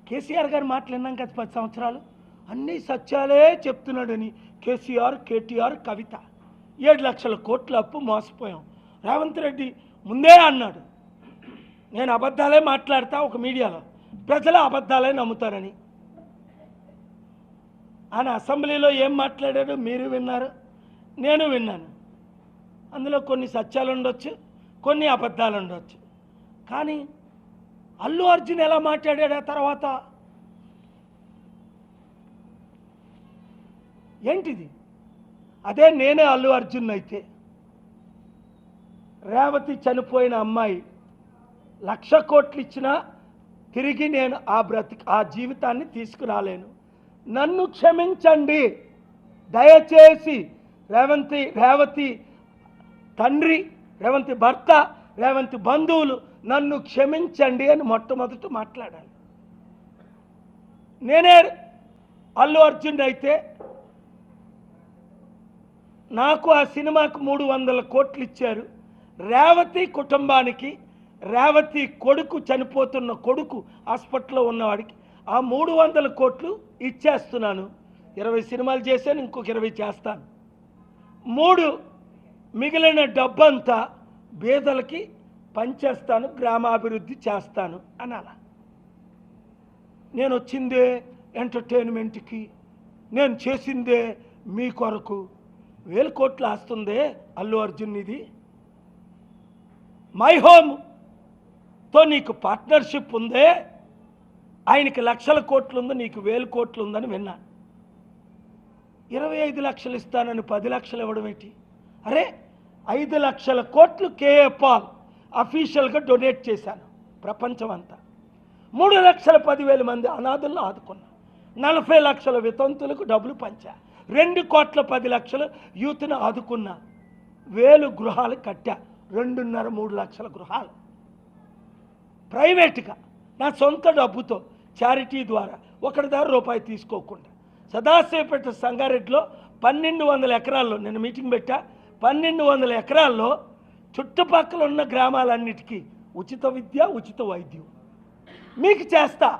కేసీఆర్ గారు మాట్లాడినాం కదా 10 సంవత్సరాలు అన్నీ సత్యాలే చెప్తున్నాడని కేసీఆర్, కేటీఆర్, కవిత 7 లక్షల కోట్ల అప్పు మోసపోయాం. రేవంత్ రెడ్డి ముందే అన్నాడు, నేను అబద్ధాలే మాట్లాడతా ఒక మీడియాలో, ప్రజలు అబద్ధాలే నమ్ముతారని. ఆయన అసెంబ్లీలో ఏం మాట్లాడాడో మీరు విన్నారు, నేను విన్నాను. అందులో కొన్ని సత్యాలు ఉండొచ్చు, కొన్ని అబద్ధాలు ఉండొచ్చు. కానీ అల్లు అర్జున్ ఎలా మాట్లాడాడు ఆ తర్వాత? ఏంటిది? అదే నేనే అల్లు అర్జున్ అయితే రేవతి చనిపోయిన అమ్మాయి 1,00,000 కోట్లు ఇచ్చినా తిరిగి నేను ఆ జీవితాన్ని తీసుకురాలేను. నన్ను క్షమించండి దయచేసి. రేవతి తండ్రి, రేవంతి భర్త, రేవంతి బంధువులు నన్ను క్షమించండి అని మొట్టమొదట మాట్లాడాలి. నేనే అల్లు అర్జున్ అయితే నాకు ఆ సినిమాకు 300 కోట్లు ఇచ్చారు. రేవతి కుటుంబానికి, రేవతి కొడుకు చనిపోతున్న కొడుకు హాస్పిటల్లో ఉన్నవాడికి ఆ 300 కోట్లు ఇచ్చేస్తున్నాను. 20 సినిమాలు చేశాను, ఇంకొక 20 చేస్తాను. 3 మిగిలిన డబ్బంతా పేదలకి పంచేస్తాను, గ్రామాభివృద్ధి చేస్తాను అనాల. నేను వచ్చిందే ఎంటర్టైన్మెంట్కి, నేను చేసిందే మీ కొరకు. 1000 కోట్లు ఆస్తుందే అల్లు అర్జున్. ఇది మై హోమ్తో నీకు పార్ట్నర్షిప్ ఉందే, ఆయనకి 1,00,000 కోట్లు ఉంది, నీకు 1000 కోట్లు ఉందని విన్నాను. 25 లక్షలు ఇస్తానని 10 లక్షలు ఇవ్వడం ఏంటి? అరే 5 లక్షల కోట్లు కేఏ పాల్ అఫీషియల్గా డొనేట్ చేశాను ప్రపంచం అంతా. 3,10,000 మంది అనాథులను ఆదుకున్నా. 40 లక్షల వితంతులకు డబ్బులు పంచా. 2,10,00,000 యూత్ను ఆదుకున్నా. 1000 గృహాలు కట్టా. 2.5-3 లక్షల గృహాలు ప్రైవేట్గా నా సొంత డబ్బుతో చారిటీ ద్వారా ఒకటి ద్వారా రూపాయి తీసుకోకుండా. సదాశివపేట సంగారెడ్డిలో 1,200 ఎకరాల్లో నేను మీటింగ్ పెట్టా. 1,200 ఎకరాల్లో చుట్టుపక్కల ఉన్న గ్రామాలన్నిటికీ ఉచిత విద్య, ఉచిత వైద్యం మీకు చేస్తా.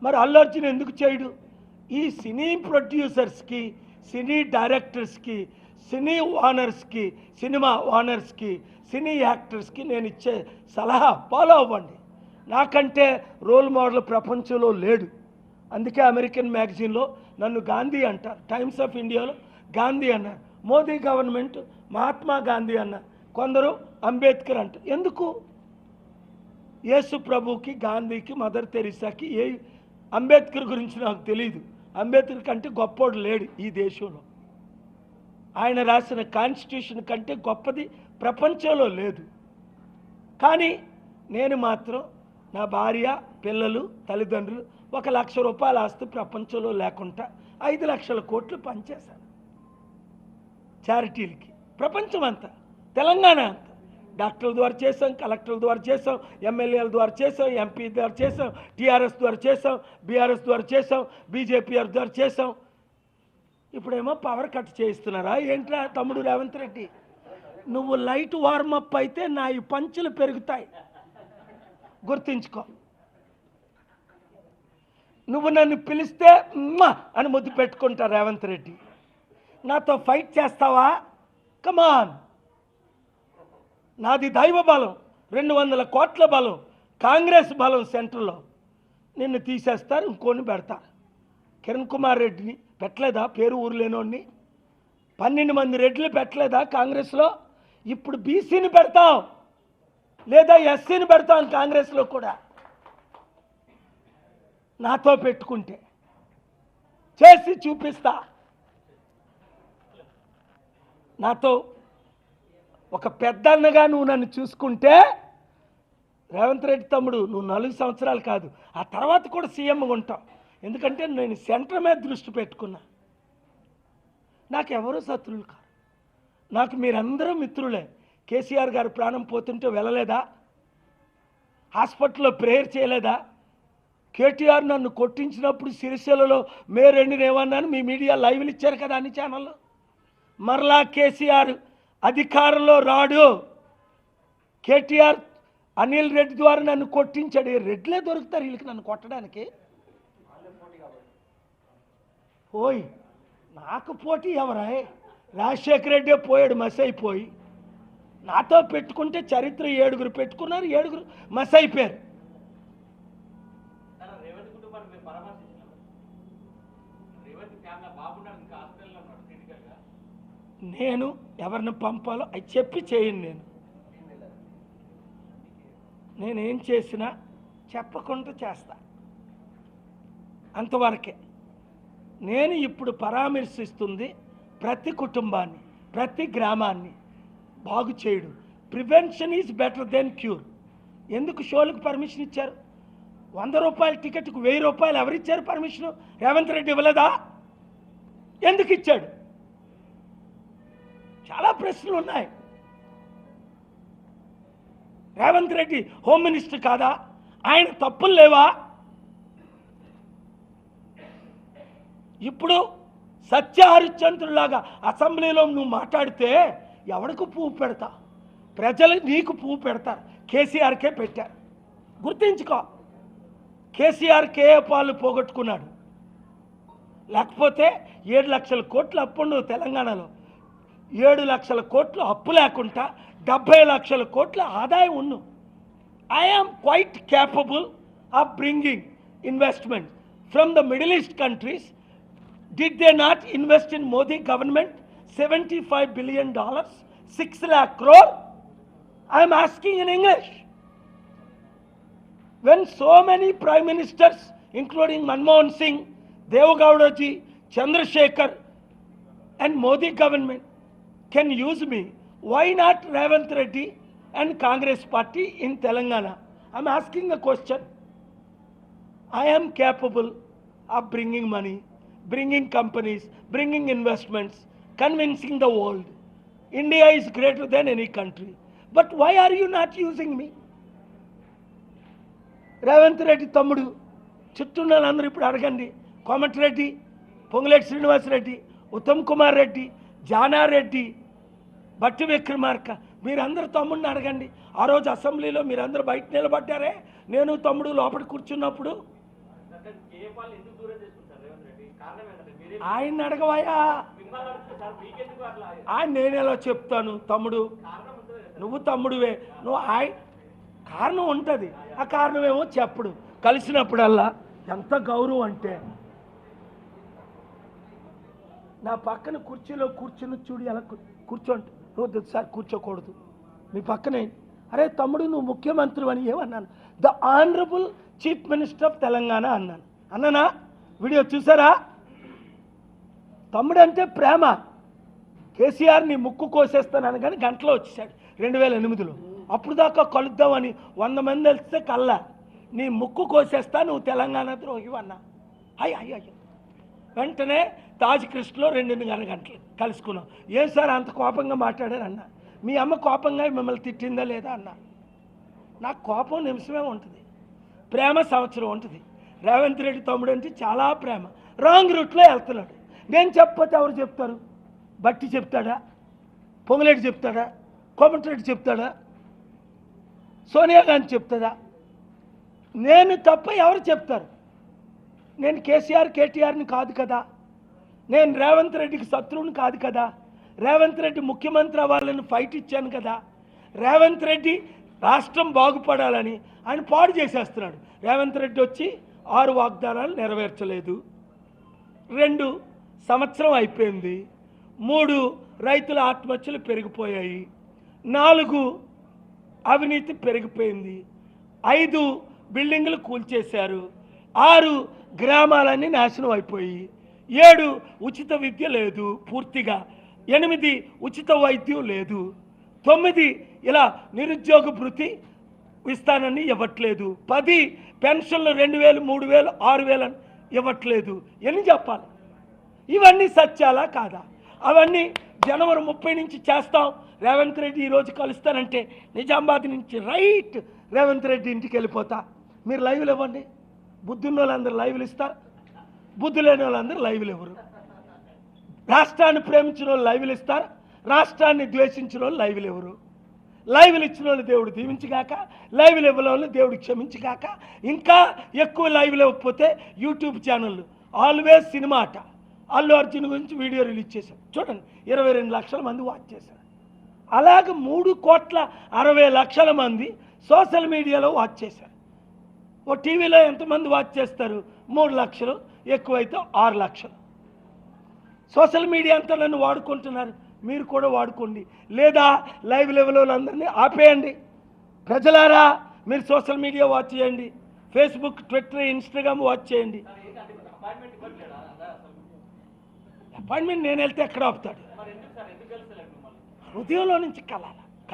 మరి అల్లు అర్జున్ ఎందుకు చేయడు? ఈ సినీ ప్రొడ్యూసర్స్కి, సినీ డైరెక్టర్స్కి, సినీ ఓనర్స్కి, సినిమా ఓనర్స్కి, సినీ యాక్టర్స్కి నేను ఇచ్చే సలహా ఫాలో అవ్వండి. నాకంటే రోల్ మోడల్ ప్రపంచంలో లేడు. అందుకే అమెరికన్ మ్యాగజైన్లో నన్ను గాంధీ అంటారు, టైమ్స్ ఆఫ్ ఇండియాలో గాంధీ అన్నారు, మోదీ గవర్నమెంట్ మహాత్మా గాంధీ అన్నారు, కొందరు అంబేద్కర్ అంటారు. ఎందుకు? యేసు ప్రభుకి, గాంధీకి, మదర్ తెరీసాకి అంబేద్కర్ గురించి నాకు తెలియదు. అంబేద్కర్ కంటే గొప్పోడు లేడు ఈ దేశంలో. ఆయన రాసిన కాన్స్టిట్యూషన్ కంటే గొప్పది ప్రపంచంలో లేదు. కానీ నేను మాత్రం నా భార్య, పిల్లలు, తల్లిదండ్రులు 1,00,000 రూపాయల ఆస్తి ప్రపంచంలో లేకుండా 5 లక్షల కోట్లు పనిచేశాను చారిటీలకి. ప్రపంచం అంతా, తెలంగాణ అంతా డాక్టర్ల ద్వారా చేసాం, కలెక్టర్ల ద్వారా చేసాం, ఎమ్మెల్యేల ద్వారా చేసాం, ఎంపీ ద్వారా చేసాం, టీఆర్ఎస్ ద్వారా చేసాం, బీఆర్ఎస్ ద్వారా చేసాం, బీజేపీ ద్వారా చేసాం. ఇప్పుడేమో పవర్ కట్ చేయిస్తున్నారా ఏంట్రా తమ్ముడు రేవంత్ రెడ్డి? నువ్వు లైట్ వార్మప్ అయితే నా ఈ పంచులు పెరుగుతాయి, గుర్తించుకో. నువ్వు నన్ను పిలిస్తే అని ముద్దు పెట్టుకుంటా రేవంత్ రెడ్డి. నాతో ఫైట్ చేస్తావా? కమాన్. నాది దైవ బలం, 200 కోట్ల బలం, కాంగ్రెస్ బలం సెంటర్లో. నిన్ను తీసేస్తారు, ఇంకోని పెడతారు. కిరణ్ కుమార్ రెడ్డిని పెట్టలేదా? పేరు ఊరు లేనోడిని 12 మంది రెడ్లు పెట్టలేదా కాంగ్రెస్లో? ఇప్పుడు బీసీని పెడతాం, లేదా ఎస్సీని పెడతాం కాంగ్రెస్లో కూడా. నాతో పెట్టుకుంటే చేసి చూపిస్తా. నాతో ఒక పెద్దన్నగా నువ్వు నన్ను చూసుకుంటే రేవంత్ రెడ్డి తమ్ముడు, నువ్వు 4 సంవత్సరాలు కాదు, ఆ తర్వాత కూడా సీఎంగా ఉంటావు. ఎందుకంటే నేను సెంటర్ మీద దృష్టి పెట్టుకున్నా. నాకెవరూ శత్రువులు కాదు, నాకు మీరందరూ మిత్రులే. కేసీఆర్ గారు ప్రాణం పోతుంటే వెళ్ళలేదా? హాస్పిటల్లో ప్రేయర్ చేయలేదా? కేటీఆర్ నన్ను కొట్టించినప్పుడు సిరిసిల్లలో మే 2న ఏమన్నాను? మీ మీడియా లైవ్లు ఇచ్చారు కదా అన్ని ఛానల్లో. మరలా కేసీఆర్ అధికారంలో రాడు, కేటీఆర్ అనిల్ రెడ్డి ద్వారా నన్ను కొట్టించాడు. రెడ్లే దొరుకుతారు వీళ్ళకి నన్ను కొట్టడానికి. పోయి నాకు పోటీ ఎవరా? రాజశేఖర రెడ్డి పోయాడు మస్ అయిపోయి. నాతో పెట్టుకుంటే చరిత్ర 7 పెట్టుకున్నారు, 7 మస్ అయిపోయారు. నేను ఎవరిని పంపాలో అది చెప్పి చేయను. నేనేం చేసినా చెప్పకుండా చేస్తా, అంతవరకే. నేను ఇప్పుడు పరామర్శిస్తుంది ప్రతి కుటుంబాన్ని, ప్రతి గ్రామాన్ని బాగు చేయడు. Prevention is better than cure. ఎందుకు షోలకు పర్మిషన్ ఇచ్చారు? 100 రూపాయల టికెట్కు 1000 రూపాయలు ఎవరిచ్చారు పర్మిషను? రేవంత్ రెడ్డి ఇవ్వలేదా? ఎందుకు ఇచ్చాడు? చాలా ప్రశ్నలు ఉన్నాయి. రేవంత్ రెడ్డి హోమ్ మినిస్టర్ కాదా? ఆయన తప్పులు లేవా? ఇప్పుడు సత్య హరిశ్చంద్రులాగా అసెంబ్లీలో నువ్వు మాట్లాడితే ఎవరికి పువ్వు పెడతా? ప్రజలు నీకు పువ్వు పెడతారు. కేసీఆర్కే పెట్టారు. గుర్తించుకో, కేసీఆర్ కేఏ పాలు పోగొట్టుకున్నాడు. లేకపోతే 7 లక్షల కోట్ల అప్పుడు తెలంగాణలో 7 లక్షల కోట్లు అప్పు లేకుండా 70 లక్షల కోట్ల ఆదాయం ఉన్ను. I am quite capable of bringing investment from the Middle East countries. Did they not invest in Modi government $75 billion, 6 lakh crore? I am asking in English. When so many prime ministers, including Manmohan Singh, Devgowda ji, Chandrasekhar, and Modi government can use me, why not Ravant Reddy and Congress party in Telangana? I am asking a question. I am capable of bringing money, bringing companies, bringing investments, convincing the world India is greater than any country. But why are you not using me? Revanth Reddy తమ్ముడు చుట్టూన్న వాళ్ళందరూ ఇప్పుడు అడగండి. కోమటిరెడ్డి, పొంగులేటి శ్రీనివాసరెడ్డి, ఉత్తమ్ కుమార్ రెడ్డి, జానారెడ్డి, బట్టి విక్రమార్క, మీరందరూ తమ్ముడిని అడగండి. ఆ రోజు అసెంబ్లీలో మీరందరూ బయట నిలబడ్డారే, నేను తమ్ముడు లోపల కూర్చున్నప్పుడు. ఆయన అడగవాయా? ఆయన నేనేలా చెప్తాను? తమ్ముడు నువ్వు తమ్ముడువే, నువ్వు కారణం ఉంటుంది. ఆ కారణం ఏమో చెప్పడు. కలిసినప్పుడల్లా ఎంత గౌరవం అంటే, నా పక్కన కుర్చీలో కూర్చుని చూడు ఎలా కూర్చోండి. నువ్వు సార్ కూర్చోకూడదు మీ పక్కనే. అరే తమ్ముడు నువ్వు ముఖ్యమంత్రి అని ఏమన్నాను? The honourable chief minister of Telangana అన్నాను. అన్నానా? వీడియో చూసారా? తమ్ముడు అంటే ప్రేమ. కేసీఆర్ నీ ముక్కు కోసేస్తానని కానీ గంటలో వచ్చేసాడు 2008లో. అప్పుడు దాకా కలుద్దామని 100 మంది వెళ్తే కల్లా నీ ముక్కు కోసేస్తా, నువ్వు తెలంగాణ ద్రోహి అన్నా. అయ్యో వెంటనే తాజ్ క్రిస్ట్లో 2.5 గంటలు కలుసుకున్నాం. ఏం సార్ అంత కోపంగా మాట్లాడారు అన్న. మీ అమ్మ కోపంగా మిమ్మల్ని తిట్టిందా లేదా అన్న. నాకు కోపం నిమిషమే ఉంటుంది, ప్రేమ సంవత్సరం ఉంటుంది. రేవంత్ రెడ్డి తమ్ముడు అంటే చాలా ప్రేమ. రాంగ్ రూట్లో వెళ్తున్నాడు. నేను చెప్పకపోతే ఎవరు చెప్తారు? బట్టి చెప్తాడా? పొంగులేటి చెప్తాడా? కోమటిరెడ్డి చెప్తాడా? సోనియా గాంధీ చెప్తాడా? నేను తప్ప ఎవరు చెప్తారు? నేను కేసీఆర్ కేటీఆర్ని కాదు కదా, నేను రేవంత్ రెడ్డికి శత్రువుని కాదు కదా, రేవంత్ రెడ్డి ముఖ్యమంత్రి అవ్వాలని ఫైట్ ఇచ్చాను కదా. రేవంత్ రెడ్డి రాష్ట్రం బాగుపడాలని ఆయన పాడు చేసేస్తున్నాడు. రేవంత్ రెడ్డి వచ్చి 6 వాగ్దానాలు నెరవేర్చలేదు. 2 సంవత్సరం అయిపోయింది. 3 రైతుల ఆత్మహత్యలు పెరిగిపోయాయి. 4 అవినీతి పెరిగిపోయింది. 5 బిల్డింగులు కూల్చేశారు. 6 గ్రామాలన్నీ నాశనం అయిపోయి. 7 ఉచిత విద్య లేదు పూర్తిగా. 8 ఉచిత వైద్యం లేదు. 9 ఇలా నిరుద్యోగ భృతి ఇస్తానని ఇవ్వట్లేదు. 10 పెన్షన్లు 2000, 3000, 6000 ఇవ్వట్లేదు. ఎన్ని చెప్పాలి? ఇవన్నీ సత్యాలా కాదా? అవన్నీ జనవరి 30 నుంచి చేస్తాం. రేవంత్ రెడ్డి ఈరోజు కలుస్తానంటే నిజామాబాద్ నుంచి రైట్ రేవంత్ రెడ్డి ఇంటికి వెళ్ళిపోతా. మీరు లైవ్లు ఇవ్వండి. బుద్ధున్న వాళ్ళందరూ లైవ్లు ఇస్తారు, బుద్ధి లేని వాళ్ళందరూ లైవ్లు ఇవ్వరు. రాష్ట్రాన్ని ప్రేమించిన వాళ్ళు లైవ్లు ఇస్తారు, రాష్ట్రాన్ని ద్వేషించిన వాళ్ళు లైవ్లు ఇవ్వరు. లైవ్లు ఇచ్చిన వాళ్ళు దేవుడు దీవించగాక, లైవ్లు ఇవ్వని వాళ్ళు దేవుడు క్షమించగాక. ఇంకా ఎక్కువ లైవ్లు ఇవ్వకపోతే యూట్యూబ్ ఛానళ్ళు ఆల్వేస్ సినిమా అట అల్లు అర్జున్ గురించి వీడియో రిలీజ్ చేశారు, చూడండి 22 లక్షల మంది వాచ్ చేశారు. అలాగే 3,60,00,000 మంది సోషల్ మీడియాలో వాచ్ చేశారు. ఓ టీవీలో ఎంతమంది వాచ్ చేస్తారు? 3 లక్షలు, ఎక్కువైతే 6 లక్షలు. సోషల్ మీడియా అంతా నన్ను వాడుకుంటున్నారు, మీరు కూడా వాడుకోండి. లేదా లైవ్ లెవెల్ అందరినీ ఆపేయండి. ప్రజలారా మీరు సోషల్ మీడియా వాచ్ చేయండి, ఫేస్బుక్, ట్విట్టర్, ఇన్స్టాగ్రామ్ వాచ్ చేయండి. అపాయింట్మెంట్ నేను వెళ్తే ఎక్కడ ఆపుతాడు? హృదయంలో నుంచి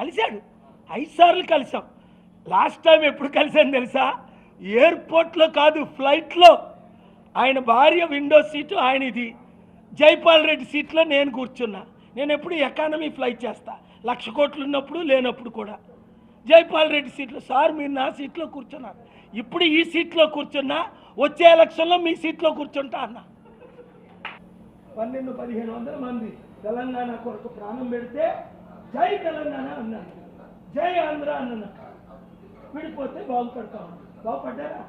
కలిశాడు. 5 సార్లు కలిసాం. లాస్ట్ టైం ఎప్పుడు కలిసాను తెలుసా? ఎయిర్పోర్ట్లో కాదు, ఫ్లైట్లో. ఆయన భార్య విండో సీటు ఆయన ఇది, జైపాల్ రెడ్డి సీట్లో నేను కూర్చున్నా. నేను ఎప్పుడు ఎకానమీ ఫ్లైట్ చేస్తా, 1,00,000 కోట్లు ఉన్నప్పుడు లేనప్పుడు కూడా. జైపాల్ రెడ్డి సీట్లో, సార్ మీరు నా సీట్లో కూర్చున్నారు, ఇప్పుడు ఈ సీట్లో కూర్చున్నా, వచ్చే ఎలక్షన్లో మీ సీట్లో కూర్చుంటా అన్న. 1,200-1,500 మంది తెలంగాణ కొరకు ప్రాణం పెడితే జై తెలంగాణ అన్నాను, జై ఆంధ్ర అన్నాను. విడిపోతే బాగుపడతాం. బాగుపడ్డారా?